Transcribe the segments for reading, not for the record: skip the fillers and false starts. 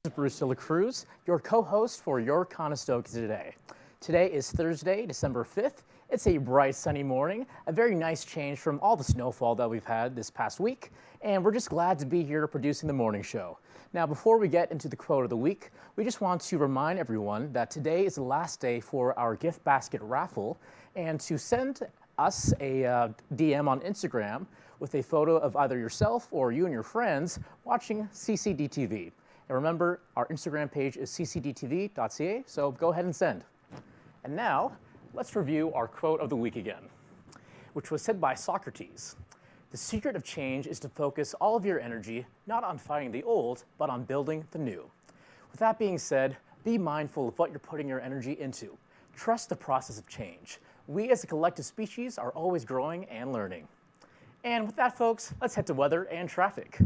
This is Bruce De La Cruz, your co-host for your Conestoga today. Today is Thursday, December 5th. It's a bright sunny morning, a very nice change from all the snowfall that we've had this past week, and we're just glad to be here producing the morning show. Now, before we get into the quote of the week, we just want to remind everyone that today is the last day for our gift basket raffle, and to send us a DM on Instagram with a photo of either yourself or you and your friends watching CCDTV. And remember, our Instagram page is ccdtv.ca, so go ahead and send. And now, let's review our quote of the week again, which was said by Socrates. The secret of change is to focus all of your energy not on fighting the old, but on building the new. With that being said, be mindful of what you're putting your energy into. Trust the process of change. We as a collective species are always growing and learning. And with that, folks, let's head to weather and traffic.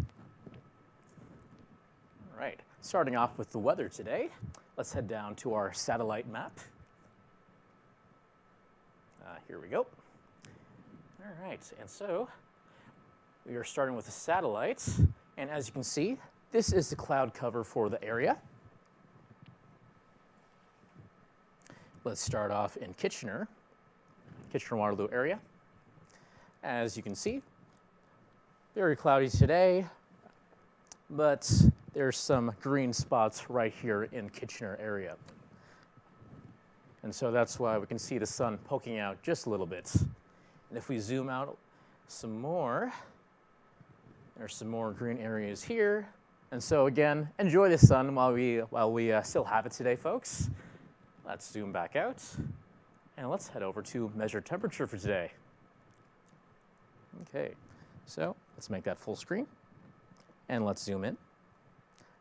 All right, starting off with the weather today, let's head down to our satellite map. Here we go. All right, and so we are starting with the satellites, and as you can see, this is the cloud cover for the area. Let's start off in Kitchener-Waterloo area. As you can see, very cloudy today, but there's some green spots right here in Kitchener area. And so that's why we can see the sun poking out just a little bit. And if we zoom out some more, there's some more green areas here. And so again, enjoy the sun while we still have it today, folks. Let's zoom back out, and let's head over to measure temperature for today. Okay, so let's make that full screen, and let's zoom in.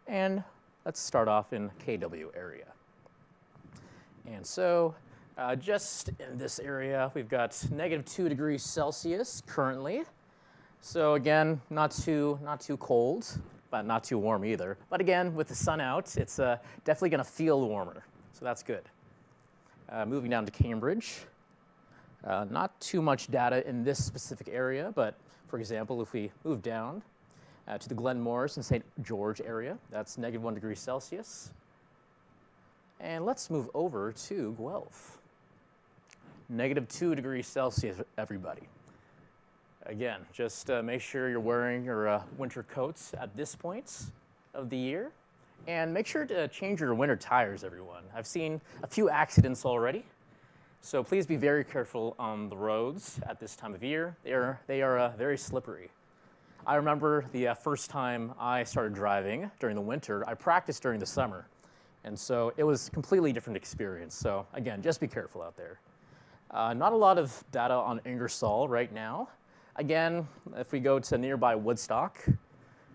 And let's start off in KW area. And so just in this area, we've got -2 degrees Celsius currently. So again, not too cold, but not too warm either. But again, with the sun out, it's definitely going to feel warmer. So that's good. Moving down to Cambridge, not too much data in this specific area, but for example, if we move down to the Glenmores and St. George area, that's -1 degree Celsius. And let's move over to Guelph. -2 degrees Celsius, everybody. Again, just make sure you're wearing your winter coats at this point of the year. And make sure to change your winter tires, everyone. I've seen a few accidents already. So please be very careful on the roads at this time of year. They are very slippery. I remember the first time I started driving during the winter. I practiced during the summer. And so it was a completely different experience. So again, just be careful out there. Not a lot of data on Ingersoll right now. Again, if we go to nearby Woodstock,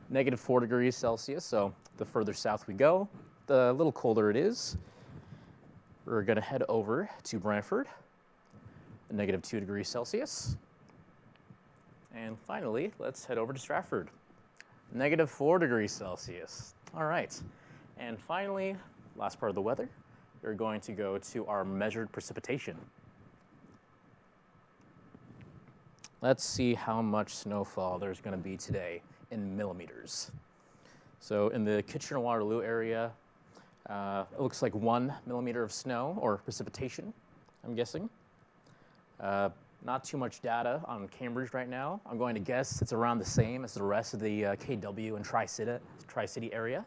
-4 degrees Celsius. So the further south we go, the little colder it is. We're going to head over to Brantford, -2 degrees Celsius. And finally, let's head over to Stratford, -4 degrees Celsius. All right. And finally, last part of the weather, we're going to go to our measured precipitation. Let's see how much snowfall there's going to be today in millimeters. So in the Kitchener-Waterloo area, it looks like 1 millimeter of snow or precipitation, I'm guessing. Not too much data on Cambridge right now. I'm going to guess it's around the same as the rest of the KW and Tri-City area.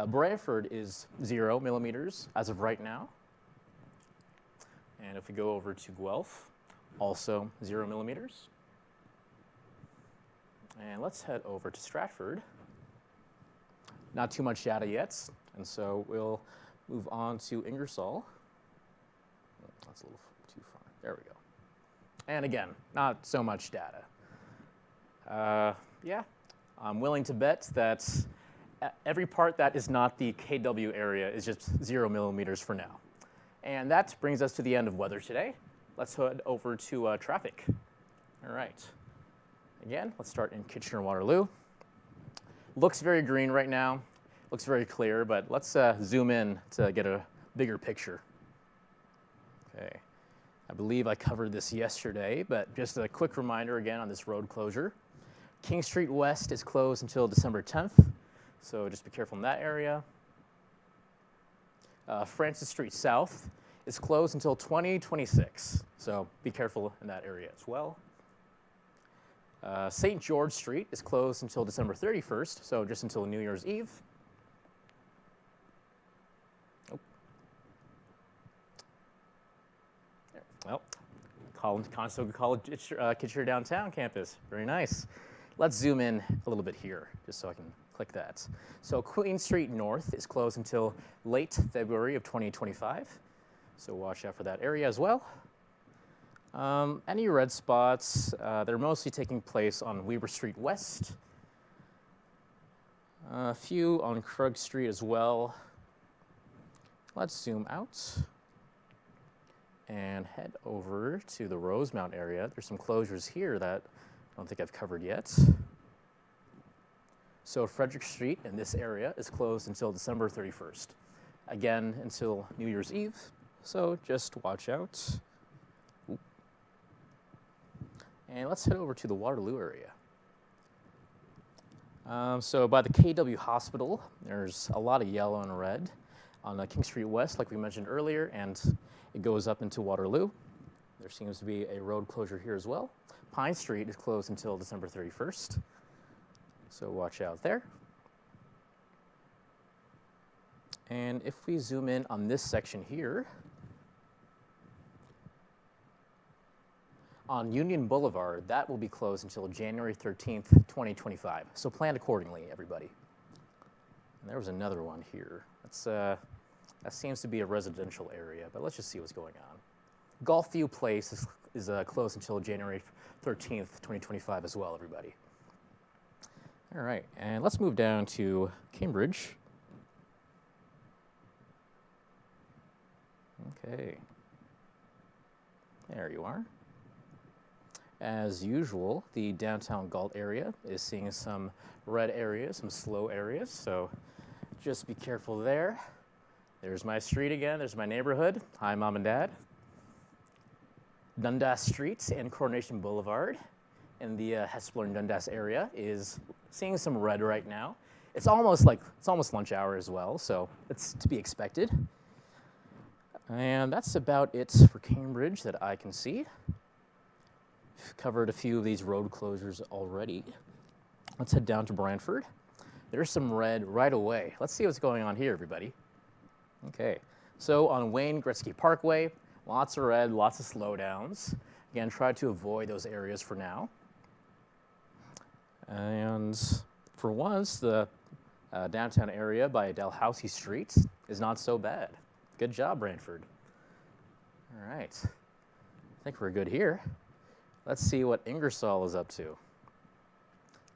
Brantford is 0 millimeters as of right now. And if we go over to Guelph, also 0 millimeters. And let's head over to Stratford. Not too much data yet, and so we'll move on to Ingersoll. Oh, that's a little too far. There we go. And again, not so much data. Yeah, I'm willing to bet that every part that is not the KW area is just 0 millimeters for now. And that brings us to the end of weather today. Let's head over to traffic. All right. Again, let's start in Kitchener-Waterloo. Looks very green right now. Looks very clear, but let's zoom in to get a bigger picture. Okay. I believe I covered this yesterday, but just a quick reminder again on this road closure. King Street West is closed until December 10th. so just be careful in that area. Francis Street South is closed until 2026, so be careful in that area as well. St. George Street is closed until December 31st, so just until New Year's Eve. Oh. Well, Conestoga College Kitchener downtown campus, very nice. Let's zoom in a little bit here, just so I can click that. So Queen Street North is closed until late February of 2025, so watch out for that area as well. Any red spots, they're mostly taking place on Weber Street West, a few on Krug Street as well. Let's zoom out and head over to the Rosemount area. There's some closures here that I don't think I've covered yet. So Frederick Street in this area is closed until December 31st. Again, until New Year's Eve, so just watch out. And let's head over to the Waterloo area. So by the KW Hospital, there's a lot of yellow and red on King Street West, like we mentioned earlier, and it goes up into Waterloo. There seems to be a road closure here as well. Pine Street is closed until December 31st, so watch out there. And if we zoom in on this section here, on Union Boulevard, that will be closed until January 13th, 2025. So plan accordingly, everybody. And there was another one here. That seems to be a residential area, but let's just see what's going on. Gulfview Place is closed until January 13th, 2025 as well, everybody. All right, and let's move down to Cambridge. Okay. There you are. As usual, the downtown Galt area is seeing some red areas, some slow areas, so just be careful there. There's my street again, there's my neighborhood. Hi, Mom and Dad. Dundas Street and Coronation Boulevard in the Hespeler and Dundas area is seeing some red right now. It's almost lunch hour as well, so it's to be expected. And that's about it for Cambridge that I can see. Covered a few of these road closures already. Let's head down to Brantford. There's some red right away. Let's see what's going on here, everybody. Okay, so on Wayne Gretzky Parkway, lots of red, lots of slowdowns. Again, try to avoid those areas for now. And for once, the downtown area by Dalhousie Street is not so bad. Good job, Brantford. All right, I think we're good here. Let's see what Ingersoll is up to.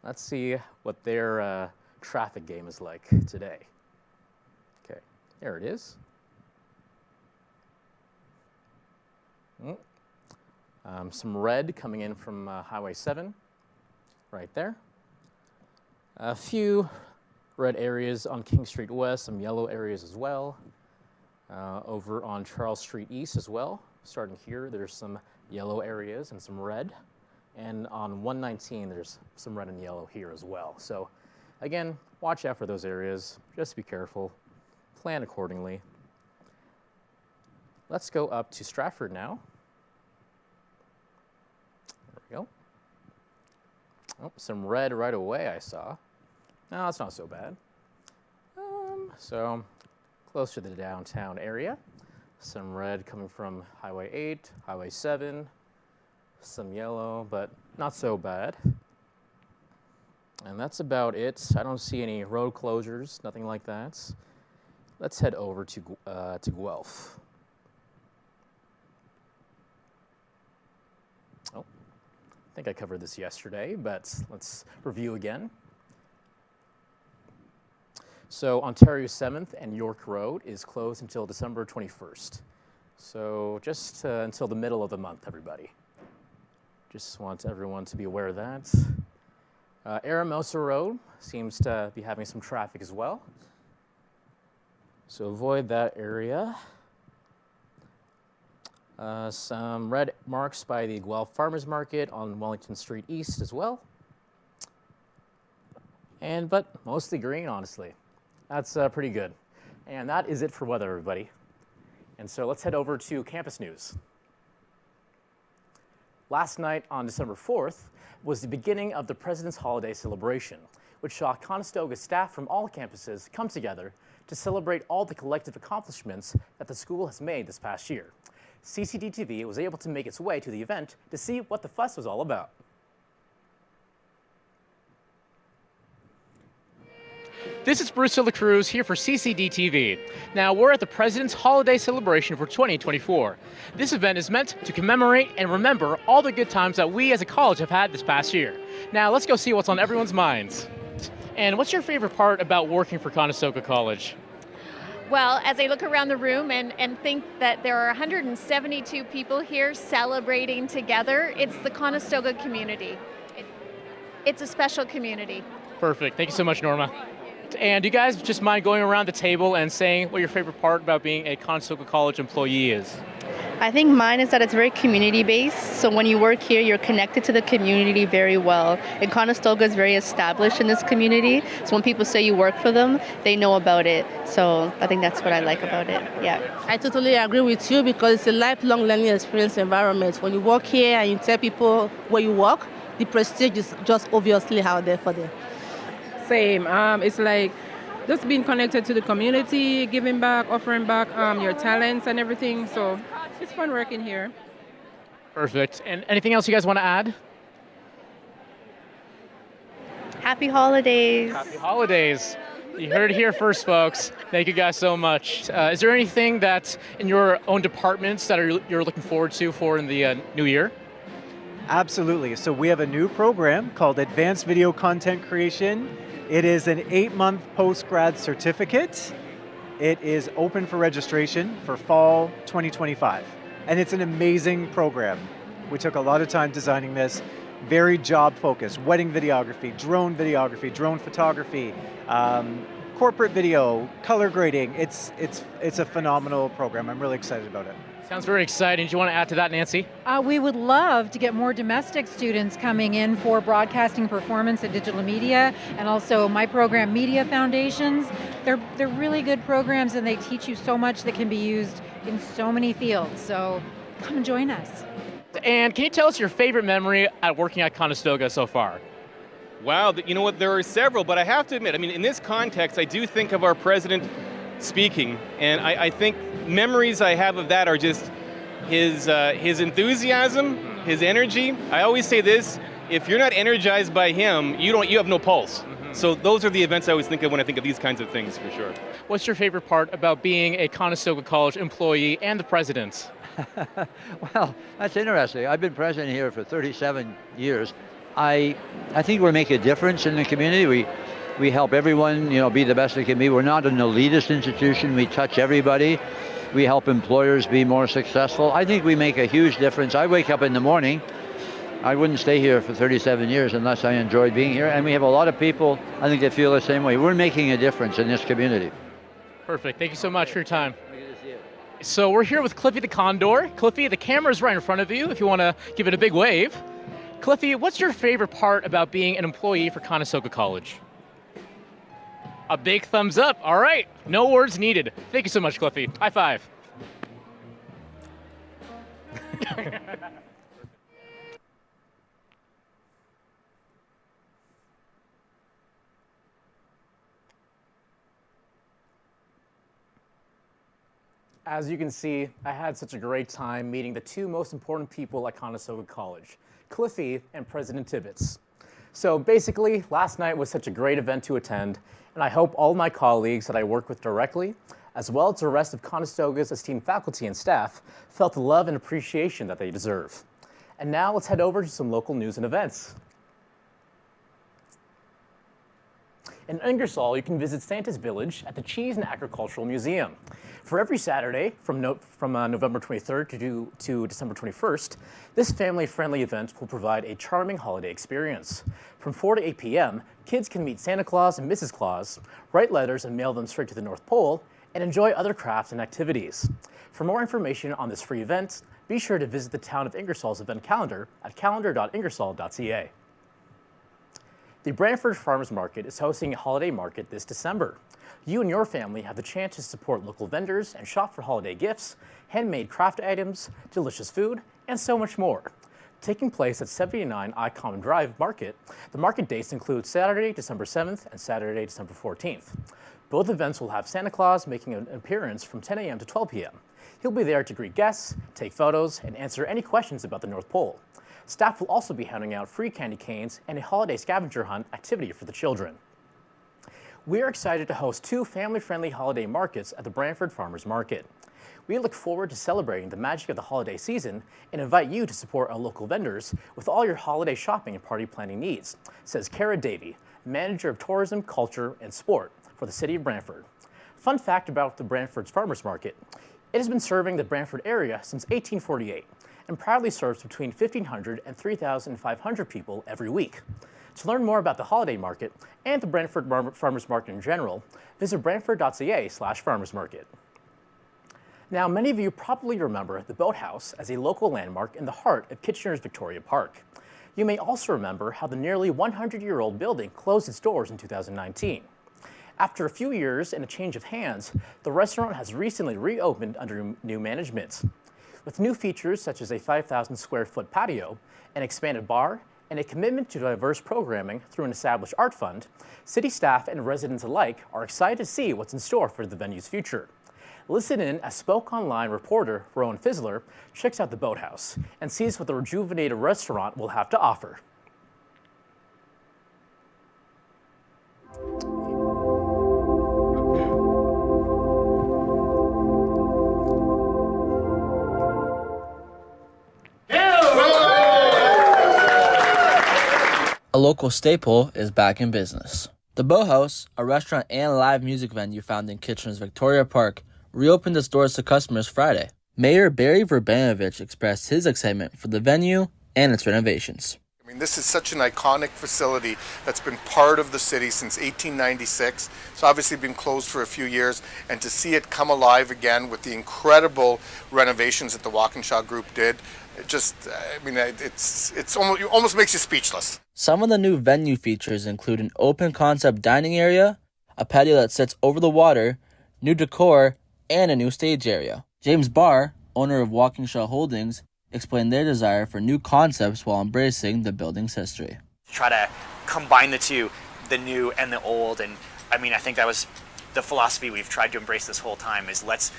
Let's see what their traffic game is like today. Okay, there it is. Some red coming in from Highway 7, right there. A few red areas on King Street West, some yellow areas as well. Over on Charles Street East as well. Starting here, there's some yellow areas and some red. And on 119, there's some red and yellow here as well. So again, watch out for those areas. Just be careful. Plan accordingly. Let's go up to Stratford now. There we go. Oh, some red right away I saw. No, it's not so bad. So close to the downtown area. Some red coming from Highway 8, Highway 7, some yellow, but not so bad. And that's about it. I don't see any road closures, nothing like that. Let's head over to Guelph. Oh, I think I covered this yesterday, but let's review again. So Ontario 7th and York Road is closed until December 21st. So just until the middle of the month, everybody. Just want everyone to be aware of that. Aramosa Road seems to be having some traffic as well. So avoid that area. Some red marks by the Guelph Farmers Market on Wellington Street East as well. but mostly green, honestly. That's pretty good. And that is it for weather, everybody. And so let's head over to campus news. Last night on December 4th was the beginning of the President's Holiday celebration, which saw Conestoga staff from all campuses come together to celebrate all the collective accomplishments that the school has made this past year. CCD-TV was able to make its way to the event to see what the fuss was all about. This is Bruce de la Cruz here for CCD-TV. Now, we're at the President's Holiday Celebration for 2024. This event is meant to commemorate and remember all the good times that we as a college have had this past year. Now, let's go see what's on everyone's minds. And what's your favorite part about working for Conestoga College? Well, as I look around the room and think that there are 172 people here celebrating together, it's the Conestoga community. It's a special community. Perfect. Thank you so much, Norma. And do you guys just mind going around the table and saying what your favorite part about being a Conestoga College employee is? I think mine is that it's very community-based, so when you work here, you're connected to the community very well. And Conestoga is very established in this community, so when people say you work for them, they know about it. So I think that's what I like about it, yeah. I totally agree with you because it's a lifelong learning experience environment. When you work here and you tell people where you work, the prestige is just obviously out there for them. Same. It's like just being connected to the community, giving back, offering back your talents and everything. So it's fun working here. Perfect. And anything else you guys want to add? Happy holidays. Happy holidays. You heard it here first, folks. Thank you guys so much. Is there anything that's in your own departments that you're looking forward to for in the new year? Absolutely. So we have a new program called Advanced Video Content Creation. It is an 8-month post-grad certificate. It is open for registration for fall 2025. And it's an amazing program. We took a lot of time designing this. Very job focused, wedding videography, drone photography, corporate video, color grading. It's a phenomenal program. I'm really excited about it. Sounds very exciting. Do you want to add to that, Nancy? We would love to get more domestic students coming in for broadcasting, performance, and digital media, and also my program, Media Foundations. They're really good programs, and they teach you so much that can be used in so many fields. So come and join us. And can you tell us your favorite memory at working at Conestoga so far? Wow, you know what, there are several, but I have to admit, I mean, in this context, I do think of our president speaking, and I think memories I have of that are just his enthusiasm, his energy. I always say this, if you're not energized by him, you have no pulse. Mm-hmm. So those are the events I always think of when I think of these kinds of things, for sure. What's your favorite part about being a Conestoga College employee and the president? Well, that's interesting. I've been president here for 37 years. I think we're making a difference in the community. We help everyone, be the best they can be. We're not an elitist institution. We touch everybody. We help employers be more successful. I think we make a huge difference. I wake up in the morning. I wouldn't stay here for 37 years unless I enjoyed being here. And we have a lot of people, I think, that feel the same way. We're making a difference in this community. Perfect. Thank you so much for your time. So we're here with Cliffy the Condor. Cliffy, the camera's right in front of you if you want to give it a big wave. Cliffy, what's your favorite part about being an employee for Conestoga College? A big thumbs up. All right. No words needed. Thank you so much, Cliffy. High five. As you can see, I had such a great time meeting the two most important people at Conestoga College, Cliffy and President Tibbetts. So basically, last night was such a great event to attend, and I hope all my colleagues that I work with directly, as well as the rest of Conestoga's esteemed faculty and staff, felt the love and appreciation that they deserve. And now let's head over to some local news and events. In Ingersoll, you can visit Santa's Village at the Cheese and Agricultural Museum. For every Saturday, from November 23rd to December 21st, this family-friendly event will provide a charming holiday experience. From 4 to 8 p.m., kids can meet Santa Claus and Mrs. Claus, write letters and mail them straight to the North Pole, and enjoy other crafts and activities. For more information on this free event, be sure to visit the Town of Ingersoll's event calendar at calendar.ingersoll.ca. The Brantford Farmers Market is hosting a holiday market this December. You and your family have the chance to support local vendors and shop for holiday gifts, handmade craft items, delicious food, and so much more. Taking place at 79 Icon Drive Market, the market dates include Saturday, December 7th and Saturday, December 14th. Both events will have Santa Claus making an appearance from 10 a.m. to 12 p.m. He'll be there to greet guests, take photos, and answer any questions about the North Pole. Staff will also be handing out free candy canes and a holiday scavenger hunt activity for the children. We are excited to host 2 family-friendly holiday markets at the Brantford Farmers Market. We look forward to celebrating the magic of the holiday season and invite you to support our local vendors with all your holiday shopping and party planning needs, says Kara Davey, Manager of Tourism, Culture, and Sport for the City of Brantford. Fun fact about the Brantford's Farmers Market: it has been serving the Brantford area since 1848 and proudly serves between 1,500 and 3,500 people every week. To learn more about the holiday market and the Brantford Farmers Market in general, visit brantford.ca/farmersmarket. Now, many of you probably remember the Boathouse as a local landmark in the heart of Kitchener's Victoria Park. You may also remember how the nearly 100-year-old building closed its doors in 2019. After a few years and a change of hands, the restaurant has recently reopened under new management. With new features such as a 5,000 square foot patio, an expanded bar, and a commitment to diverse programming through an established art fund, city staff and residents alike are excited to see what's in store for the venue's future. Listen in as Spoke Online reporter Rowan Fizzler checks out the Boathouse and sees what the rejuvenated restaurant will have to offer. A local staple is back in business. The Boathouse, a restaurant and live music venue found in Kitchener's Victoria Park, reopened its doors to customers Friday. Mayor Barry Verbanovich expressed his excitement for the venue and its renovations. I mean, this is such an iconic facility that's been part of the city since 1896. It's obviously been closed for a few years, and to see it come alive again with the incredible renovations that the Walkinshaw Group did, it almost makes you speechless. Some of the new venue features include an open concept dining area, a patio that sits over the water, new decor, and a new stage area. James Barr, owner of Walkinshaw Holdings, explained their desire for new concepts while embracing the building's history. Try to combine the two, the new and the old, and I think that was the philosophy we've tried to embrace this whole time, is let's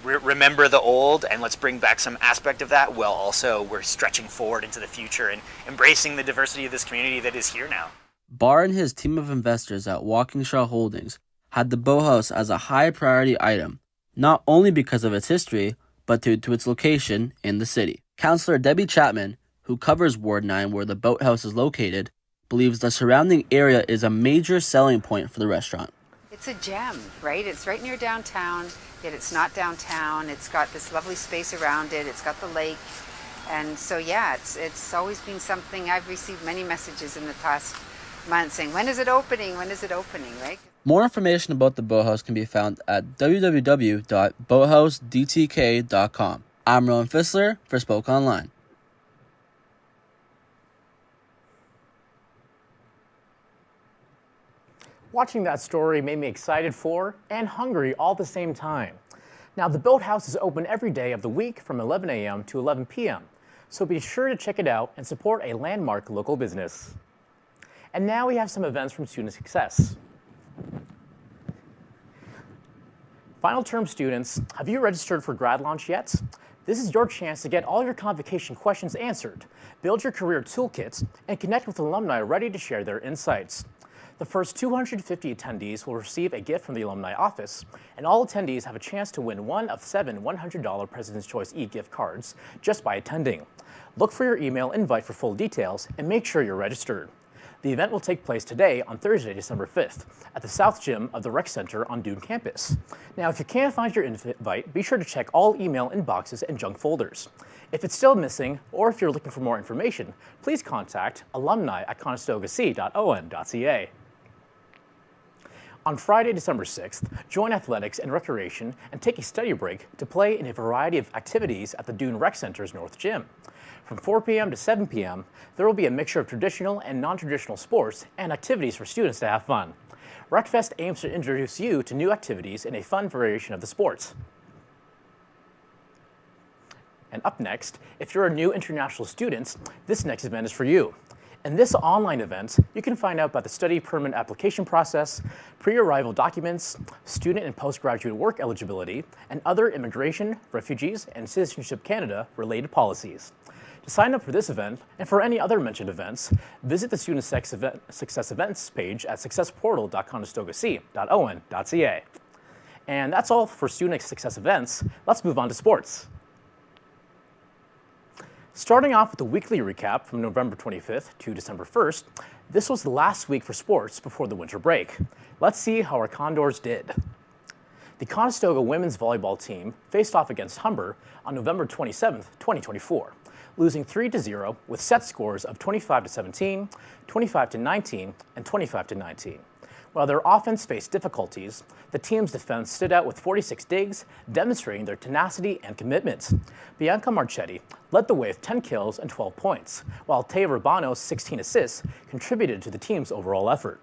remember the old and let's bring back some aspect of that, while also we're stretching forward into the future and embracing the diversity of this community that is here now. Barr and his team of investors at Walkinshaw Holdings had the Boathouse as a high priority item, not only because of its history, but due to its location in the city. Councillor Debbie Chapman, who covers Ward 9 where the Boathouse is located, believes the surrounding area is a major selling point for the restaurant. It's a gem, right? It's right near downtown, yet it's not downtown. It's got this lovely space around it. It's got the lake. And so, yeah, it's always been something. I've received many messages in the past months saying, when is it opening? When is it opening, right? More information about the Boathouse can be found at www.boathousedtk.com. I'm Rowan Fissler for Spoke Online. Watching that story made me excited for and hungry all at the same time. Now, the Boathouse is open every day of the week from 11 a.m. to 11 p.m., so be sure to check it out and support a landmark local business. And now we have some events from Student Success. Final term students, have you registered for Grad Launch yet? This is your chance to get all your convocation questions answered, build your career toolkits, and connect with alumni ready to share their insights. The first 250 attendees will receive a gift from the Alumni Office, and all attendees have a chance to win one of 7 $100 President's Choice e-gift cards just by attending. Look for your email invite for full details and make sure you're registered. The event will take place today on Thursday, December 5th at the South Gym of the Rec Center on Dune campus. Now, if you can't find your invite, be sure to check all email inboxes and junk folders. If it's still missing, or if you're looking for more information, please contact alumni@conestogac.on.ca. On Friday, December 6th, join athletics and recreation and take a study break to play in a variety of activities at the Dune Rec Center's North Gym. From 4 p.m. to 7 p.m., there will be a mixture of traditional and non-traditional sports and activities for students to have fun. RecFest aims to introduce you to new activities in a fun variation of the sports. And up next, if you're a new international student, this next event is for you. In this online event, you can find out about the study permit application process, pre-arrival documents, student and postgraduate work eligibility, and other immigration, refugees, and Citizenship Canada related policies. To sign up for this event and for any other mentioned events, visit the Student Success Events page at successportal.conestogac.on.ca. And that's all for Student Success Events. Let's move on to sports. Starting off with the weekly recap from November 25th to December 1st, this was the last week for sports before the winter break. Let's see how our Condors did. The Conestoga women's volleyball team faced off against Humber on November 27th, 2024, losing 3-0 with set scores of 25-17, 25-19, and 25-19. While their offense faced difficulties, the team's defense stood out with 46 digs, demonstrating their tenacity and commitment. Bianca Marchetti led the way with 10 kills and 12 points, while Taya Rubano's 16 assists contributed to the team's overall effort.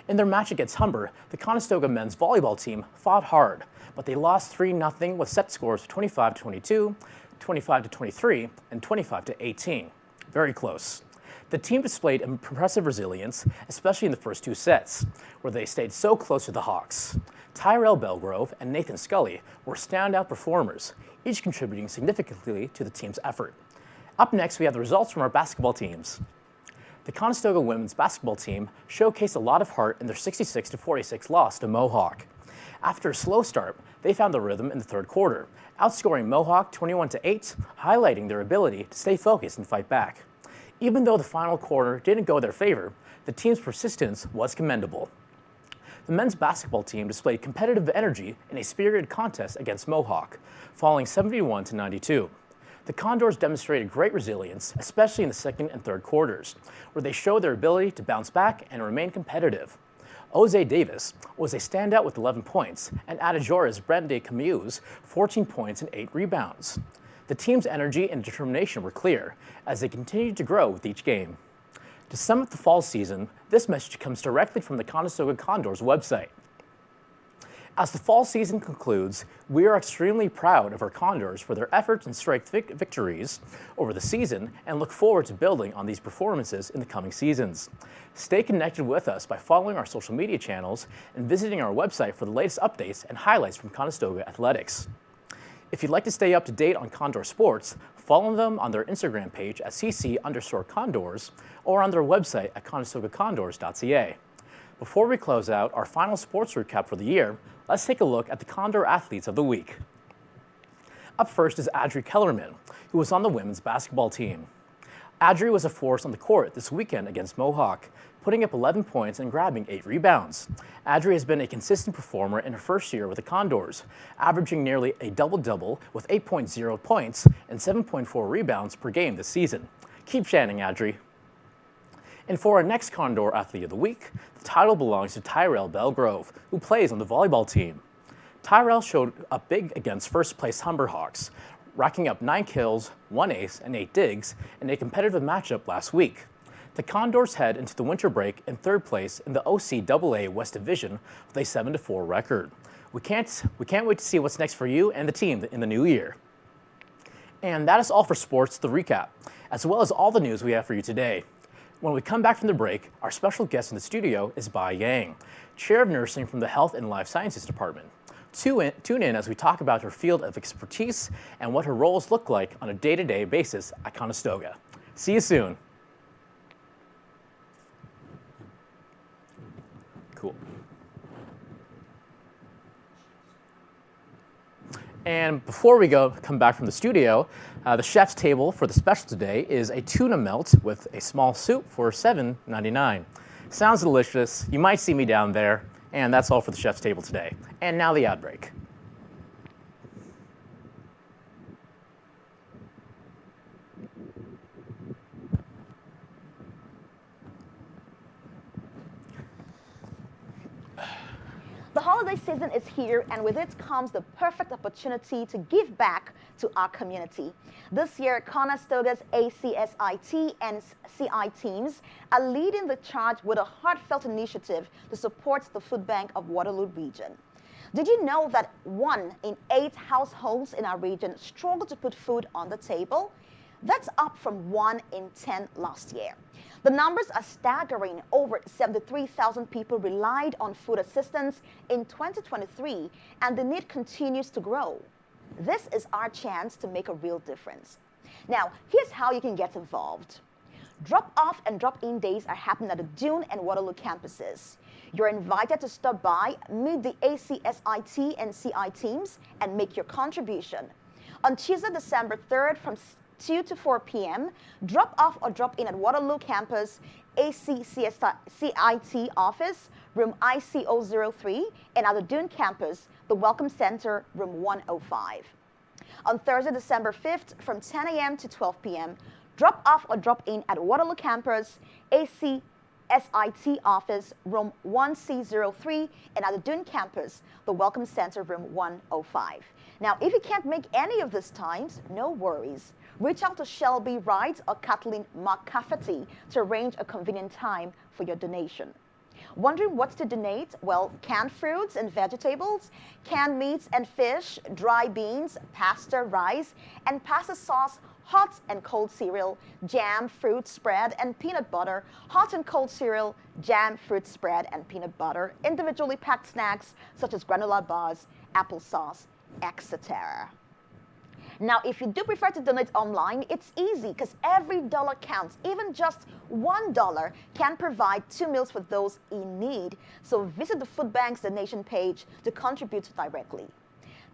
In their match against Humber, the Conestoga men's volleyball team fought hard, but they lost 3-0 with set scores of 25-22, 25-23, and 25-18. Very close. The team displayed impressive resilience, especially in the first two sets, where they stayed so close to the Hawks. Tyrell Belgrove and Nathan Scully were standout performers, each contributing significantly to the team's effort. Up next, we have the results from our basketball teams. The Conestoga women's basketball team showcased a lot of heart in their 66-46 loss to Mohawk. After a slow start, they found the rhythm in the third quarter, outscoring Mohawk 21-8, highlighting their ability to stay focused and fight back. Even though the final quarter didn't go their favor, the team's persistence was commendable. The men's basketball team displayed competitive energy in a spirited contest against Mohawk, falling 71-92. The Condors demonstrated great resilience, especially in the second and third quarters, where they showed their ability to bounce back and remain competitive. Jose Davis was a standout with 11 points, and Adejora's Brende Camus 14 points and 8 rebounds. The team's energy and determination were clear as they continued to grow with each game. To sum up the fall season, this message comes directly from the Conestoga Condors website. As the fall season concludes, we are extremely proud of our Condors for their efforts and strength victories over the season and look forward to building on these performances in the coming seasons. Stay connected with us by following our social media channels and visiting our website for the latest updates and highlights from Conestoga Athletics. If you'd like to stay up to date on Condor sports, follow them on their Instagram page at cc_condors or on their website at conestogacondors.ca. Before we close out our final sports recap for the year, let's take a look at the Condor Athletes of the Week. Up first is Adri Kellerman, who was on the women's basketball team. Adri was a force on the court this weekend against Mohawk, putting up 11 points and grabbing 8 rebounds. Adri has been a consistent performer in her first year with the Condors, averaging nearly a double-double with 8.0 points and 7.4 rebounds per game this season. Keep shining, Adri. And for our next Condor Athlete of the Week, the title belongs to Tyrell Belgrove, who plays on the volleyball team. Tyrell showed up big against first-place Humber Hawks, racking up 9 kills, 1 ace, and 8 digs in a competitive matchup last week. The Condors head into the winter break in third place in the OCAA West Division with a 7-4 record. We can't wait to see what's next for you and the team in the new year. And that is all for sports, the recap, as well as all the news we have for you today. When we come back from the break, our special guest in the studio is Bai Yang, Chair of Nursing from the Health and Life Sciences Department. Tune in as we talk about her field of expertise and what her roles look like on a day-to-day basis at Conestoga. See you soon. Cool. And before we come back from the studio, the chef's table for the special today is a tuna melt with a small soup for $7.99. Sounds delicious. You might see me down there. And that's all for the chef's table today. And now the ad break. holiday season is here, and with it comes the perfect opportunity to give back to our community. This year, Conestoga's ACSIT and CI teams are leading the charge with a heartfelt initiative to support the food bank of Waterloo region. Did you know that 1 in 8 households in our region struggle to put food on the table? That's up from 1 in 10 last year. The numbers are staggering. Over 73,000 people relied on food assistance in 2023, and the need continues to grow. This is our chance to make a real difference. Now, here's how you can get involved. Drop-off and drop-in days are happening at the Dune and Waterloo campuses. You're invited to stop by, meet the ACSIT and CI teams, and make your contribution. On Tuesday, December 3rd from 2 to 4 p.m., drop off or drop in at Waterloo campus, ACCIT office, room IC003, and at the Dune campus, the Welcome Center, room 105. On Thursday, December 5th from 10 a.m. to 12 p.m., drop off or drop in at Waterloo campus, ACSIT office, room 1C03, and at the Dune campus, the Welcome Center, room 105. Now, if you can't make any of these times, no worries. Reach out to Shelby Wright or Kathleen McCafferty to arrange a convenient time for your donation. Wondering what to donate? Well, canned fruits and vegetables, canned meats and fish, dry beans, pasta, rice, and pasta sauce, hot and cold cereal, jam, fruit spread, and peanut butter, hot and cold cereal, jam, fruit spread, and peanut butter, individually packed snacks such as granola bars, applesauce, etc. Now, if you do prefer to donate online, it's easy because every dollar counts. Even just $1 can provide 2 meals for those in need. So visit the food bank's donation page to contribute directly.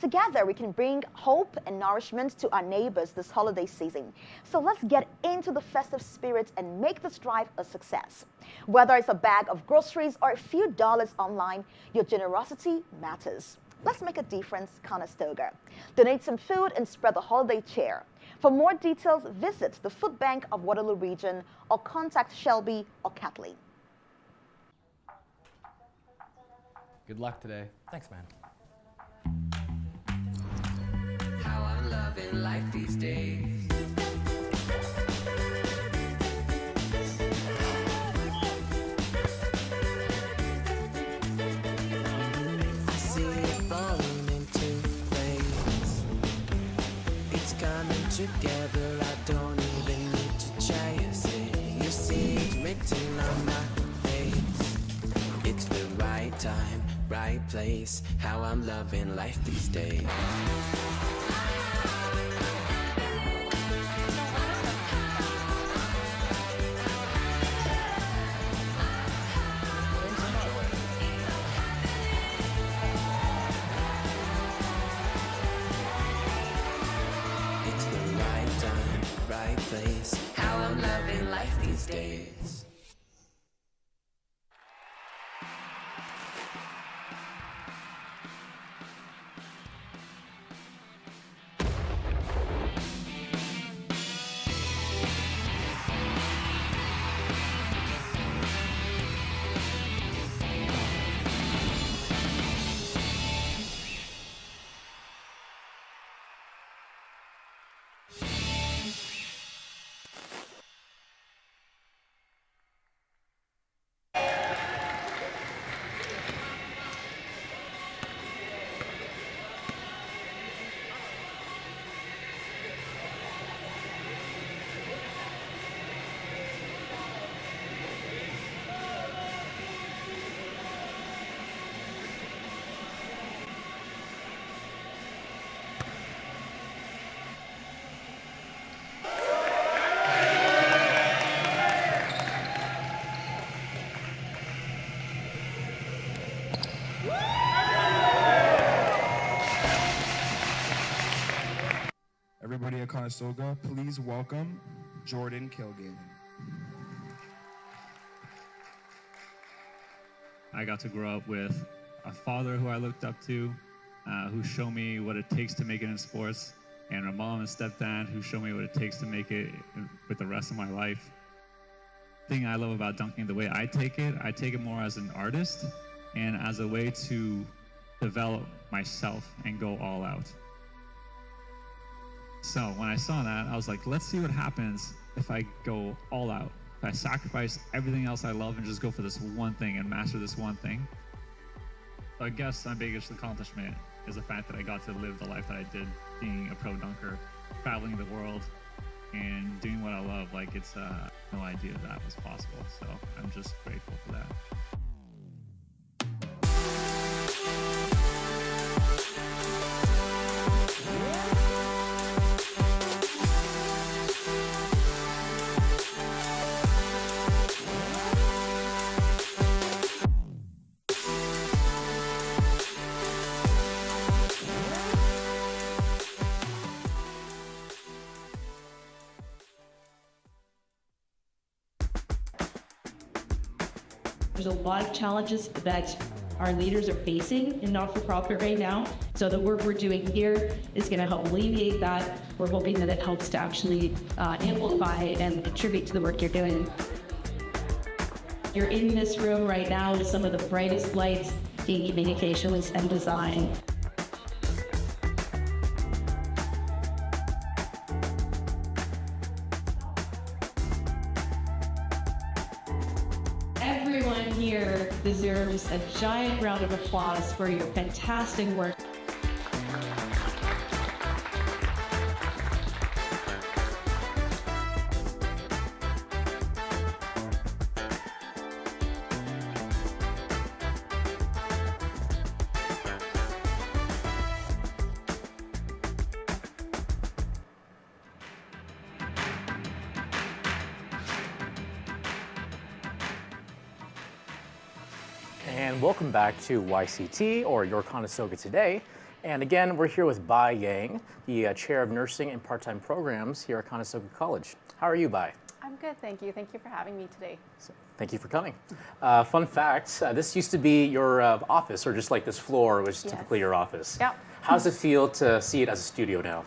Together, we can bring hope and nourishment to our neighbors this holiday season. So let's get into the festive spirit and make this drive a success. Whether it's a bag of groceries or a few dollars online, your generosity matters. Let's make a difference, Conestoga. Donate some food and spread the holiday cheer. For more details, visit the Food Bank of Waterloo Region or contact Shelby or Kathleen. Good luck today. Thanks, man. How I'm loving life these days. Together, I don't even need to chase it. You see it written on my face. It's the right time, right place. How I'm loving life these days. Right place. How I'm loving life these days. Everybody at Conestoga, please welcome Jordan Kilgate. I got to grow up with a father who I looked up to, who showed me what it takes to make it in sports, and a mom and stepdad who showed me what it takes to make it with the rest of my life. The thing I love about dunking, the way I take it more as an artist and as a way to develop myself and go all out. So when I saw that, I was like, let's see what happens if I go all out. If I sacrifice everything else I love and just go for this one thing and master this one thing. So I guess my biggest accomplishment is the fact that I got to live the life that I did, being a pro dunker, traveling the world, and doing what I love. Like, it's no idea that was possible. So I'm just grateful for that. There's a lot of challenges that our leaders are facing in not-for-profit right now. So the work we're doing here is going to help alleviate that. We're hoping that it helps to actually amplify and contribute to the work you're doing. You're in this room right now with some of the brightest lights in communications and design. Everyone here deserves a giant round of applause for your fantastic work. And welcome back to YCT, or Your Conestoga Today. And again, we're here with Bai Yang, the Chair of Nursing and Part-Time Programs here at Conestoga College. How are you, Bai? I'm good, thank you. Thank you for having me today. Thank you for coming. Fun fact, this used to be your office, or just like this floor was typically your office. Yep. How does it feel to see it as a studio now?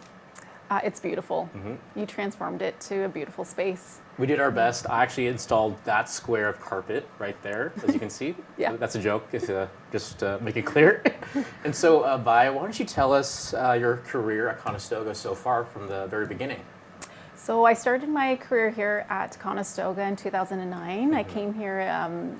It's beautiful. You transformed it to a beautiful space. We did our best. I actually installed that square of carpet right there, as you can see. Yeah. That's a joke, just to make it clear. And so, Bai, why don't you tell us your career at Conestoga so far from the very beginning? So I started my career here at Conestoga in 2009. I came here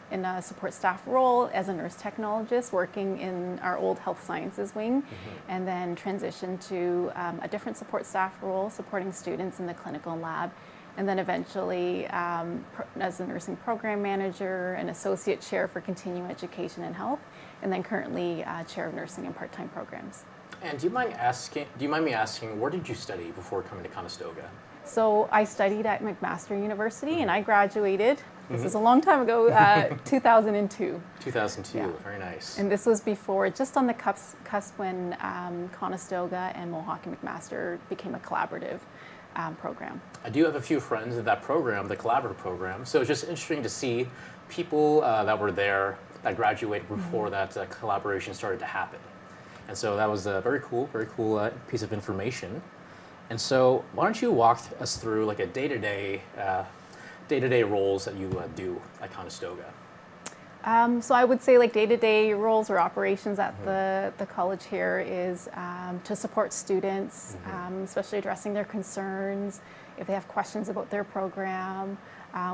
in a support staff role as a nurse technologist working in our old health sciences wing, and then transitioned to a different support staff role supporting students in the clinical lab. And then eventually as a nursing program manager and associate chair for continuing education and health, and then currently chair of nursing and part-time programs. And do you mind me asking, where did you study before coming to Conestoga? So I studied at McMaster University and I graduated, this is a long time ago, 2002. 2002, Yeah. Very nice. And this was before, just on the cusp when Conestoga and Mohawk and McMaster became a collaborative program. I do have a few friends in that program, the collaborative program, so it's just interesting to see people that were there that graduated before that collaboration started to happen. And so that was a very cool piece of information. And so why don't you walk us through like a day-to-day roles that you do at Conestoga? So I would say like day-to-day roles or operations at the college here is to support students, especially addressing their concerns, if they have questions about their program.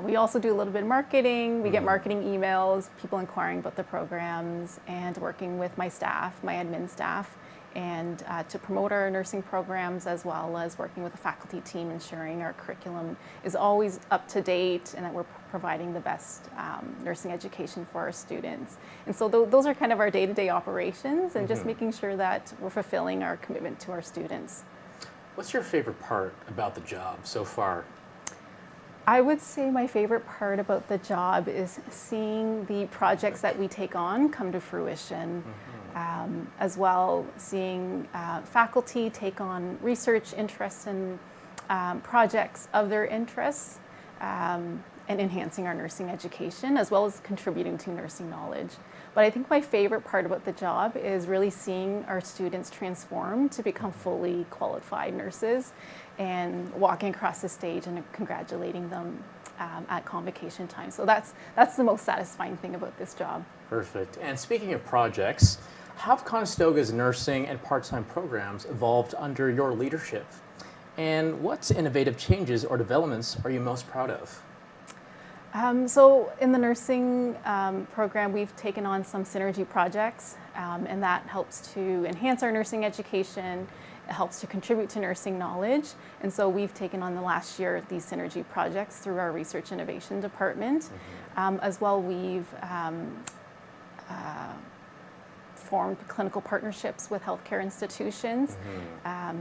We also do a little bit of marketing. We get marketing emails, people inquiring about the programs, and working with my staff, my admin staff, and to promote our nursing programs, as well as working with the faculty team, ensuring our curriculum is always up to date and that we're providing the best nursing education for our students. And so those are kind of our day-to-day operations, and just making sure that we're fulfilling our commitment to our students. What's your favorite part about the job so far? I would say my favorite part about the job is seeing the projects that we take on come to fruition. As well, seeing faculty take on research interests and projects of their interests, and enhancing our nursing education, as well as contributing to nursing knowledge. But I think my favorite part about the job is really seeing our students transform to become fully qualified nurses and walking across the stage and congratulating them at convocation time. So that's the most satisfying thing about this job. Perfect. And speaking of projects, how have Conestoga's nursing and part-time programs evolved under your leadership? And what innovative changes or developments are you most proud of? So in the nursing program, we've taken on some synergy projects, and that helps to enhance our nursing education. It helps to contribute to nursing knowledge. And so we've taken on the last year these synergy projects through our research innovation department. As well, we've formed clinical partnerships with healthcare institutions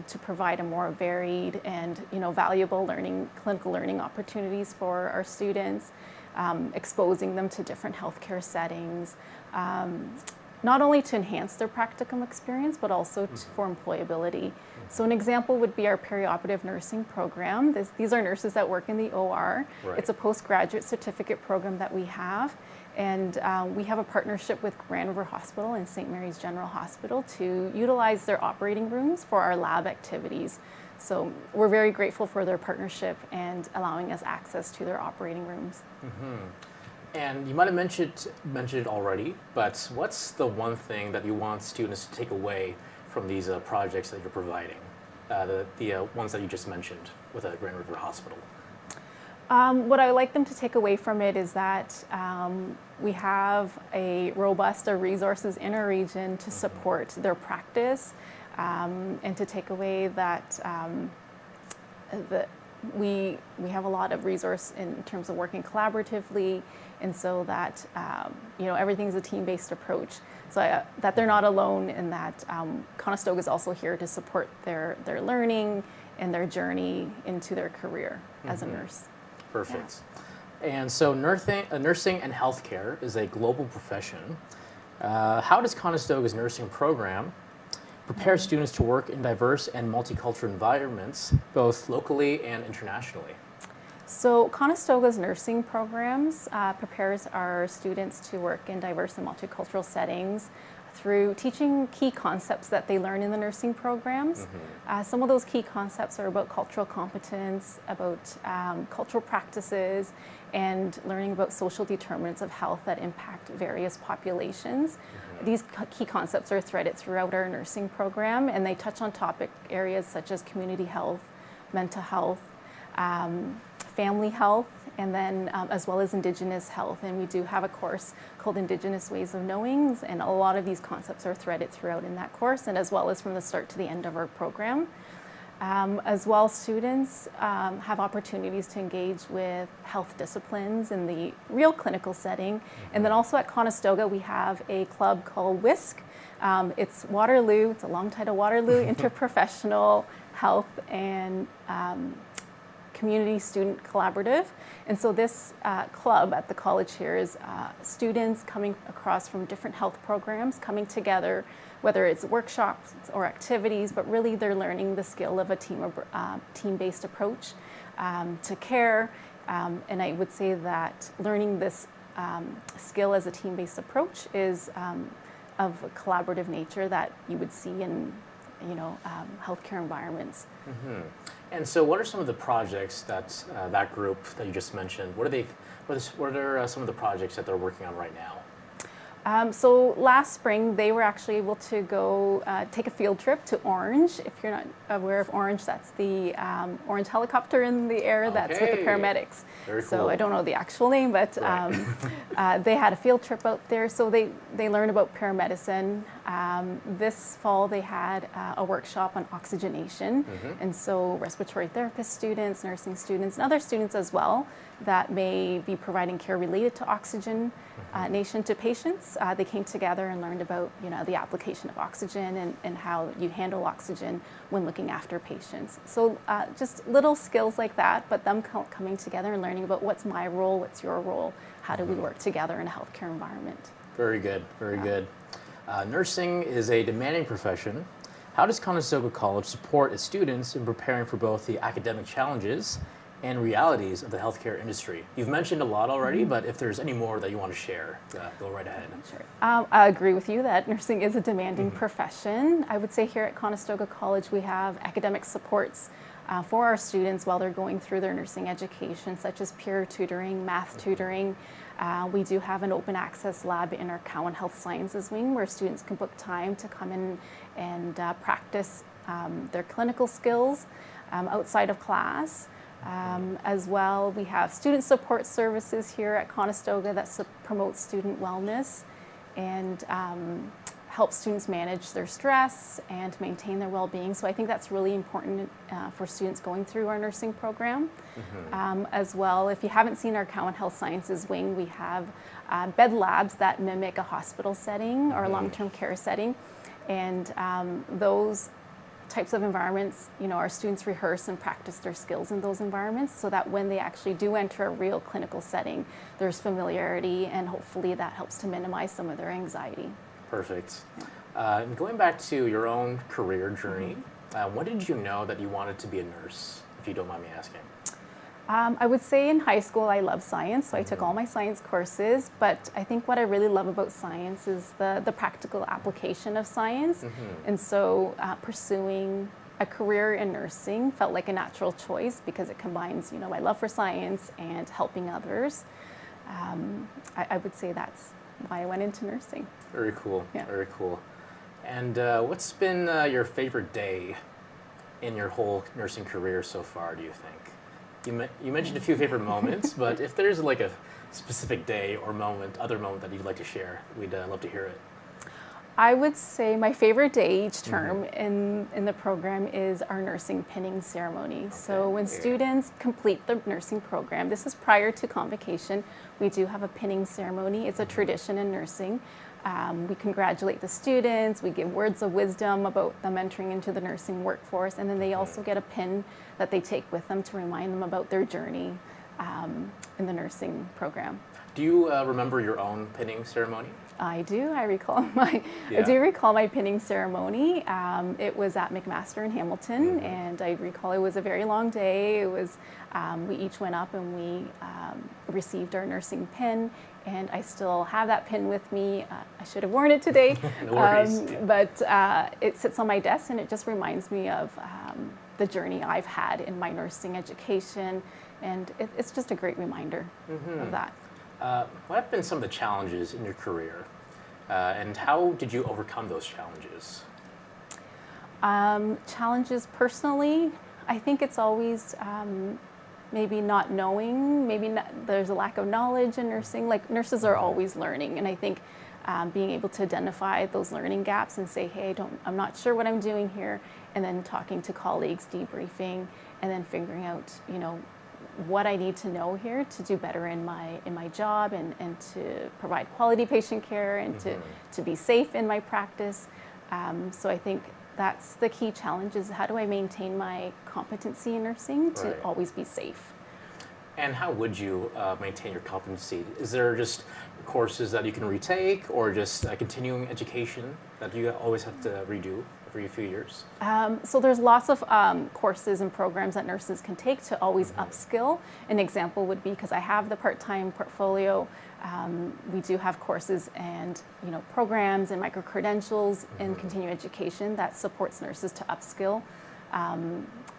to provide a more varied and valuable clinical learning opportunities for our students, exposing them to different healthcare settings, not only to enhance their practicum experience, but also for employability. So an example would be our perioperative nursing program. These are nurses that work in the OR. Right. It's a postgraduate certificate program that we have. And we have a partnership with Grand River Hospital and St. Mary's General Hospital to utilize their operating rooms for our lab activities. So we're very grateful for their partnership and allowing us access to their operating rooms. And you might have mentioned it already, but what's the one thing that you want students to take away from these projects that you're providing? The ones that you just mentioned with Grand River Hospital. What I would like them to take away from it is that we have a robust resources in our region to support their practice, and to take away that we have a lot of resource in terms of working collaboratively, and so that everything's a team-based approach. So that they're not alone, and that Conestoga is also here to support their learning and their journey into their career as a nurse. Perfect. Yeah. And so nursing and healthcare is a global profession. How does Conestoga's nursing program prepare students to work in diverse and multicultural environments, both locally and internationally? So Conestoga's nursing programs prepares our students to work in diverse and multicultural settings through teaching key concepts that they learn in the nursing programs. Some of those key concepts are about cultural competence, about cultural practices, and learning about social determinants of health that impact various populations. These key concepts are threaded throughout our nursing program, and they touch on topic areas such as community health, mental health, family health, and then as well as Indigenous health. And we do have a course called Indigenous Ways of Knowing, and a lot of these concepts are threaded throughout in that course, and as well as from the start to the end of our program. As well, students have opportunities to engage with health disciplines in the real clinical setting. And then also at Conestoga, we have a club called WISC. It's Waterloo, it's a long title, Waterloo Interprofessional Health and Community Student Collaborative. And so this club at the college here is students coming across from different health programs coming together, whether it's workshops or activities, but really they're learning the skill of a team-based approach to care. And I would say that learning this skill as a team-based approach is of a collaborative nature that you would see in healthcare environments. And so what are some of the projects that that group that you just mentioned, what are some of the projects that they're working on right now? So last spring, they were actually able to go take a field trip to Orange. If you're not aware of Orange, that's the Orange helicopter in the air that's with the paramedics. Very cool. So I don't know the actual name, but they had a field trip out there. So they learned about paramedicine. This fall, they had a workshop on oxygenation. And so respiratory therapist students, nursing students, and other students as well that may be providing care related to oxygenation to patients. They came together and learned about the application of oxygen and how you handle oxygen when looking after patients. So just little skills like that, but them coming together and learning about what's my role, what's your role, how do we work together in a healthcare environment. Very good, very good. Nursing is a demanding profession. How does Conestoga College support its students in preparing for both the academic challenges and realities of the healthcare industry? You've mentioned a lot already, but if there's any more that you want to share, go right ahead. Sure. I agree with you that nursing is a demanding profession. I would say here at Conestoga College, we have academic supports for our students while they're going through their nursing education, such as peer tutoring, math tutoring. We do have an open access lab in our Cowan Health Sciences wing where students can book time to come in and practice their clinical skills outside of class. As well, we have student support services here at Conestoga that promote student wellness and help students manage their stress and maintain their well-being. So I think that's really important for students going through our nursing program. As well, if you haven't seen our Cowan Health Sciences wing, we have bed labs that mimic a hospital setting or a long-term care setting. And those types of environments, our students rehearse and practice their skills in those environments so that when they actually do enter a real clinical setting, there's familiarity, and hopefully that helps to minimize some of their anxiety. Perfect. And going back to your own career journey, when did you know that you wanted to be a nurse, if you don't mind me asking? I would say in high school I loved science, so I took all my science courses, but I think what I really love about science is the practical application of science. And so pursuing a career in nursing felt like a natural choice because it combines, my love for science and helping others. I would say that's why I went into nursing. Very cool, very cool. And what's been your favorite day in your whole nursing career so far, do you think? You mentioned a few favorite moments, but if there's like a specific day or other moment that you'd like to share, we'd love to hear it. I would say my favorite day each term in the program is our nursing pinning ceremony. So when students complete the nursing program, this is prior to convocation, we do have a pinning ceremony. It's a tradition in nursing. We congratulate the students, we give words of wisdom about them entering into the nursing workforce, and then they also get a pin that they take with them to remind them about their journey in the nursing program. Do you remember your own pinning ceremony? I do. I do recall my pinning ceremony. It was at McMaster in Hamilton, and I recall it was a very long day. It was we each went up and we received our nursing pin, and I still have that pin with me. I should have worn it today, No worries. but it sits on my desk, and it just reminds me of the journey I've had in my nursing education, and it's just a great reminder of that. What have been some of the challenges in your career, and how did you overcome those challenges? Challenges personally, I think it's always maybe not knowing, there's a lack of knowledge in nursing. Like nurses are always learning, and I think being able to identify those learning gaps and say, hey, I'm not sure what I'm doing here, and then talking to colleagues, debriefing, and then figuring out, what I need to know here to do better in my job and to provide quality patient care and to be safe in my practice. So I think that's the key challenge is how do I maintain my competency in nursing to always be safe. And how would you maintain your competency? Is there just courses that you can retake or just continuing education that you always have to redo every few years? So there's lots of courses and programs that nurses can take to always upskill. An example would be, because I have the part-time portfolio, we do have courses and programs and micro-credentials in continuing education that supports nurses to upskill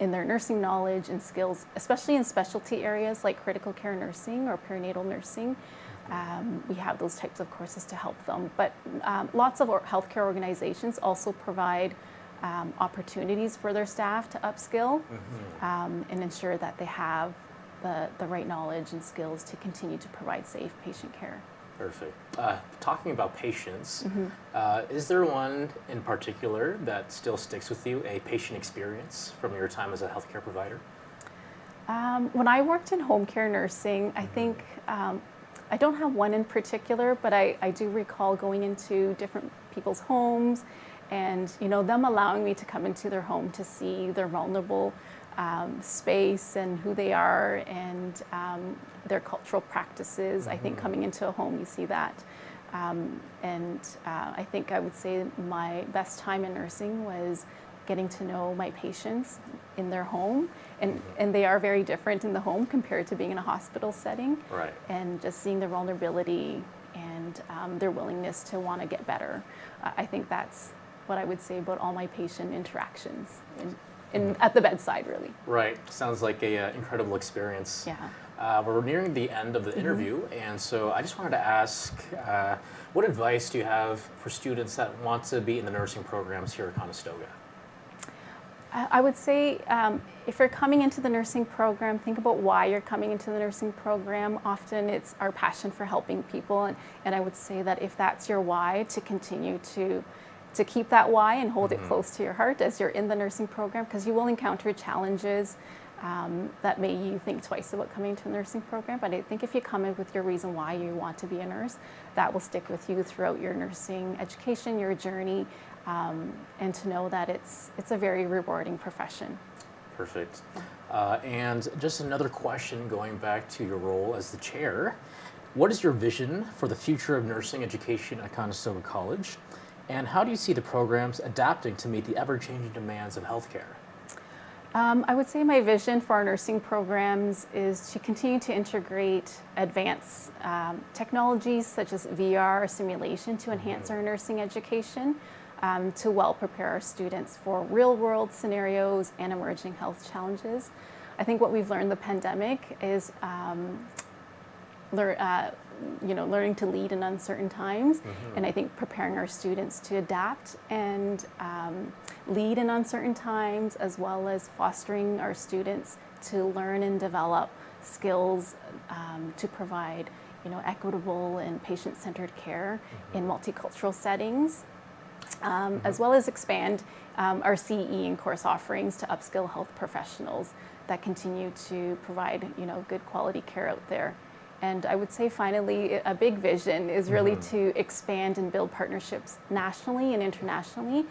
in their nursing knowledge and skills, especially in specialty areas like critical care nursing or perinatal nursing. We have those types of courses to help them. But lots of healthcare organizations also provide opportunities for their staff to upskill and ensure that they have the right knowledge and skills to continue to provide safe patient care. Perfect. Talking about patients, is there one in particular that still sticks with you, a patient experience from your time as a healthcare provider? When I worked in home care nursing, I think I don't have one in particular, but I do recall going into different people's homes and them allowing me to come into their home to see their vulnerable space and who they are and their cultural practices. I think coming into a home you see that. I think I would say my best time in nursing was getting to know my patients in their home, and they are very different in the home compared to being in a hospital setting. Right. And just seeing their vulnerability and their willingness to want to get better. I think that's what I would say about all my patient interactions at the bedside, really. Right. Sounds like a incredible experience. Yeah. We're nearing the end of the interview, and so I just wanted to ask, what advice do you have for students that want to be in the nursing programs here at Conestoga? I would say if you're coming into the nursing program, think about why you're coming into the nursing program. Often it's our passion for helping people, and I would say that if that's your why, to continue to keep that why and hold it close to your heart as you're in the nursing program, because you will encounter challenges that make you think twice about coming to a nursing program. But I think if you come in with your reason why you want to be a nurse, that will stick with you throughout your nursing education, your journey, and to know that it's a very rewarding profession. Perfect. And just another question going back to your role as the chair. What is your vision for the future of nursing education at Conestoga College? And how do you see the programs adapting to meet the ever-changing demands of healthcare? I would say my vision for our nursing programs is to continue to integrate advanced technologies such as VR simulation to enhance our nursing education, to well prepare our students for real-world scenarios and emerging health challenges. I think what we've learned in the pandemic is learning to lead in uncertain times, and I think preparing our students to adapt and lead in uncertain times, as well as fostering our students to learn and develop skills to provide equitable and patient-centered care in multicultural settings, as well as expand our CE and course offerings to upskill health professionals that continue to provide good quality care out there. And I would say finally, a big vision is really to expand and build partnerships nationally and internationally,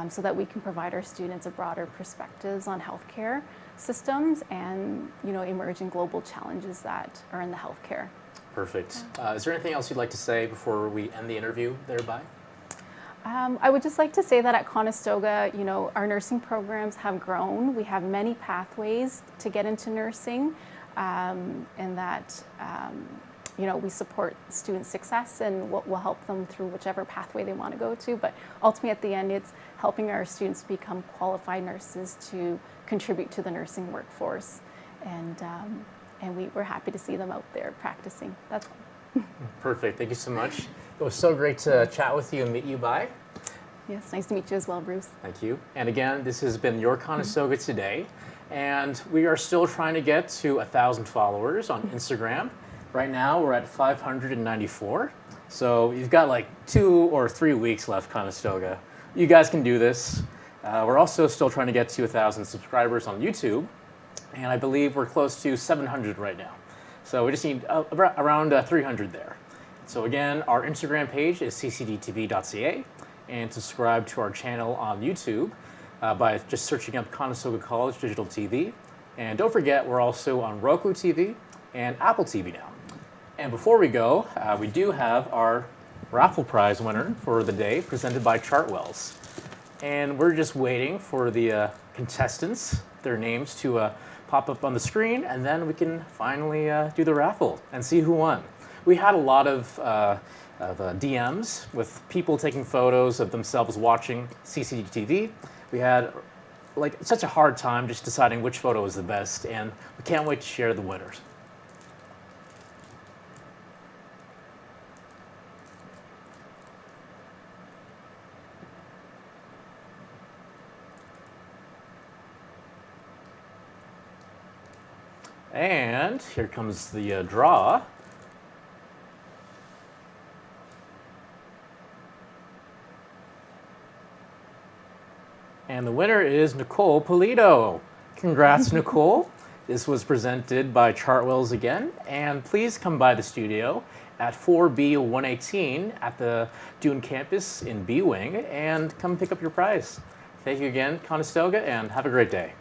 so that we can provide our students a broader perspectives on healthcare systems and emerging global challenges that are in the healthcare. Perfect. Is there anything else you'd like to say before we end the interview thereby? I would just like to say that at Conestoga, our nursing programs have grown. We have many pathways to get into nursing. And that we support student success and what will help them through whichever pathway they want to go to. But ultimately, at the end, it's helping our students become qualified nurses to contribute to the nursing workforce. And we're happy to see them out there practicing. That's all. Perfect. Thank you so much. It was so great to chat with you and meet you, Bai. Yes, nice to meet you as well, Bruce. Thank you. And again, this has been your Conestoga Today. And we are still trying to get to 1,000 followers on Instagram. Right now, we're at 594. So you've got like 2 or 3 weeks left, Conestoga. You guys can do this. We're also still trying to get to 1,000 subscribers on YouTube. And I believe we're close to 700 right now. So we just need around 300 there. So again, our Instagram page is ccdtv.ca. And subscribe to our channel on YouTube by just searching up Conestoga College Digital TV. And don't forget, we're also on Roku TV and Apple TV now. And before we go, we do have our raffle prize winner for the day, presented by Chartwells. And we're just waiting for the contestants, their names to pop up on the screen, and then we can finally do the raffle and see who won. We had a lot of DMs with people taking photos of themselves watching CCTV. We had such a hard time just deciding which photo was the best, and we can't wait to share the winners. And here comes the draw. And the winner is Nicole Polito. Congrats, Nicole. This was presented by Chartwells again. And please come by the studio at 4B118 at the Dune campus in B Wing and come pick up your prize. Thank you again, Conestoga, and have a great day.